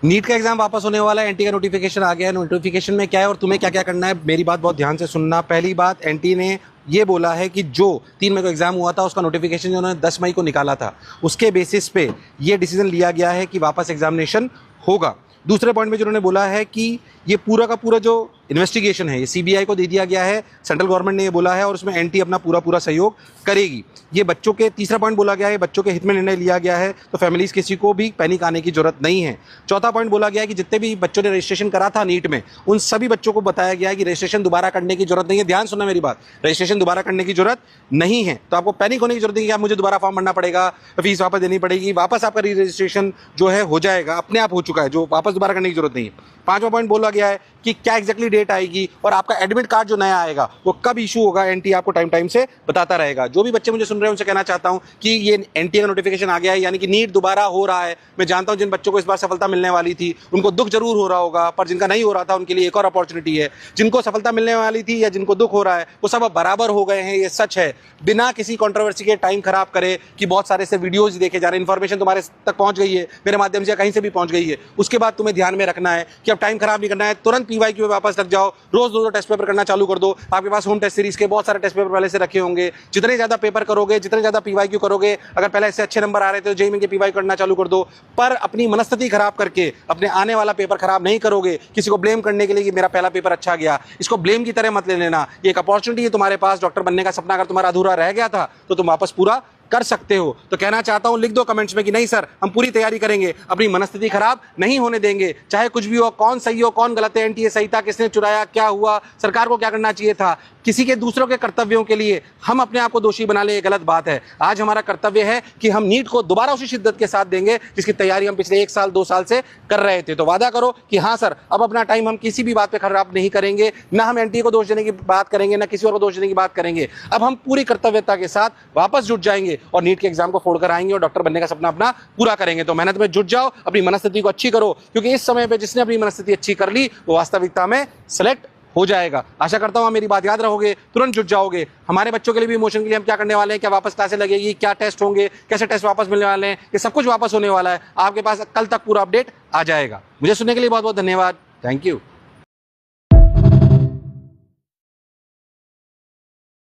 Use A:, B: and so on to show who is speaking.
A: NEET का exam वापस होने वाला है, एनटी का नोटिफिकेशन आ गया है। नोटिफिकेशन में क्या है और तुम्हें क्या क्या करना है, मेरी बात बहुत ध्यान से सुनना। पहली बात, एनटी ने ये बोला है कि जो 3 मई को एग्जाम हुआ था उसका नोटिफिकेशन जो उन्होंने 10 मई को निकाला था, उसके बेसिस पे ये डिसीजन लिया गया है कि वापस एग्जामिनेशन होगा। दूसरे पॉइंट में जिन्होंने बोला है कि ये पूरा का पूरा जो इन्वेस्टिगेशन है ये सीबीआई को दे दिया गया है, सेंट्रल गवर्नमेंट ने ये बोला है और उसमें एनटी अपना पूरा सहयोग करेगी। ये बच्चों के, तीसरा पॉइंट बोला गया है, बच्चों के हित में निर्णय लिया गया है, तो फैमिलीज किसी को भी पैनिक आने की जरूरत नहीं है। चौथा पॉइंट बोला गया है कि जितने भी बच्चों ने रजिस्ट्रेशन करा था नीट में, उन सभी बच्चों को बताया गया है कि रजिस्ट्रेशन दोबारा करने की जरूरत नहीं है। ध्यान सुनना मेरी बात, रजिस्ट्रेशन दोबारा करने की जरूरत नहीं है। तो आपको पैनिक होने की जरूरत नहीं है कि आप मुझे दोबारा फॉर्म भरना पड़ेगा, फीस वापस देनी पड़ेगी। वापस आपका री रजिस्ट्रेशन जो है हो जाएगा, अपने आप हो चुका है, जो वापस दोबारा करने की जरूरत नहीं है। पांचवा पॉइंट बोला गया है कि क्या एग्जैक्टली डेट आएगी और आपका एडमिट कार्ड जो नया आएगा वो कब इशू होगा, एनटी आपको टाइम से बताता रहेगा। जो भी बच्चे मुझे सुन रहे हैं उनसे कहना चाहता हूं कि ये एनटी का नोटिफिकेशन आ गया है, यानी कि नीट दोबारा हो रहा है। मैं जानता हूं जिन बच्चों को इस बार सफलता मिलने वाली थी उनको दुख जरूर हो रहा होगा, पर जिनका नहीं हो रहा था उनके लिए एक और अपॉर्चुनिटी है। जिनको सफलता मिलने वाली थी या जिनको दुख हो रहा है वो सब अब बराबर हो गए हैं, ये सच है। बिना किसी कंट्रोवर्सी के टाइम खराब करे कि बहुत सारे से वीडियोज देखे जा रहे हैं, इन्फॉर्मेशन तुम्हारे तक पहुंच गई है, मेरे माध्यम से कहीं से भी पहुंच गई है, उसके बाद तुम्हें ध्यान में रखना है कि अब टाइम खराब नहीं करना है। तुरंत पीवाईक्यू में वापस लग जाओ, रोज दो टेस्ट पेपर करना चालू कर दो। आपके पास होम टेस्ट सीरीज के बहुत सारे टेस्ट पेपर पहले से रखे होंगे। जितने ज्यादा पेपर करोगे, जितने ज्यादा पीवाईक्यू करोगे, अगर पहले इससे अच्छे नंबर आ रहे थे तो जेईई के पीवाईक्यू करना चालू कर दो। पर अपनी मनस्थिति खराब करके अपने आने वाला पेपर खराब नहीं करोगे, किसी को ब्लेम करने के लिए कि मेरा पहला पेपर अच्छा गया, इसको ब्लेम की तरह मत ले लेना। ये एक अपॉर्चुनिटी है तुम्हारे पास, डॉक्टर बनने का सपना अगर तुम्हारा अधूरा रह गया था तो तुम वापस पूरा कर सकते हो। तो कहना चाहता हूं, लिख दो कमेंट्स में कि नहीं सर, हम पूरी तैयारी करेंगे, अपनी मनस्थिति खराब नहीं होने देंगे, चाहे कुछ भी हो, कौन सही हो कौन गलत है, एनटीए सही था, किसने चुराया, क्या हुआ, सरकार को क्या करना चाहिए था, किसी के दूसरों के कर्तव्यों के लिए हम अपने आप को दोषी बना ले, ये गलत बात है। आज हमारा कर्तव्य है कि हम नीट को दोबारा उसी शिद्दत के साथ देंगे जिसकी तैयारी हम पिछले 1 साल 2 साल से कर रहे थे। तो वादा करो कि हाँ सर, अब अपना टाइम हम किसी भी बात पे खराब नहीं करेंगे, ना हम एनटीए को दोष देने की बात करेंगे, ना किसी और को दोष देने की बात करेंगे। अब हम पूरी कर्तव्यता के साथ वापस जुट जाएंगे और नीट के एग्जाम को फोड़कर आएंगे और डॉक्टर बनने का सपना अपना पूरा करेंगे। तो मेहनत में जुट जाओ, अपनी मनस्थिति को अच्छी करो, क्योंकि इस समय पे जिसने अपनी मनस्थिति अच्छी कर ली वो वास्तविकता में सिलेक्ट हो जाएगा। आशा करता हूं मेरी बात याद रहोगे, तुरंत जुट जाओगे। हमारे बच्चों के लिए भी इमोशन के लिए हम क्या करने वाले हैं, क्या वापस क्लासें लगेगी, क्या टेस्ट होंगे, कैसे टेस्ट वापस मिलने वाले हैं, ये सब कुछ वापस होने वाला है। आपके पास कल तक पूरा अपडेट आ जाएगा। मुझे सुनने के लिए बहुत बहुत धन्यवाद। Thank you.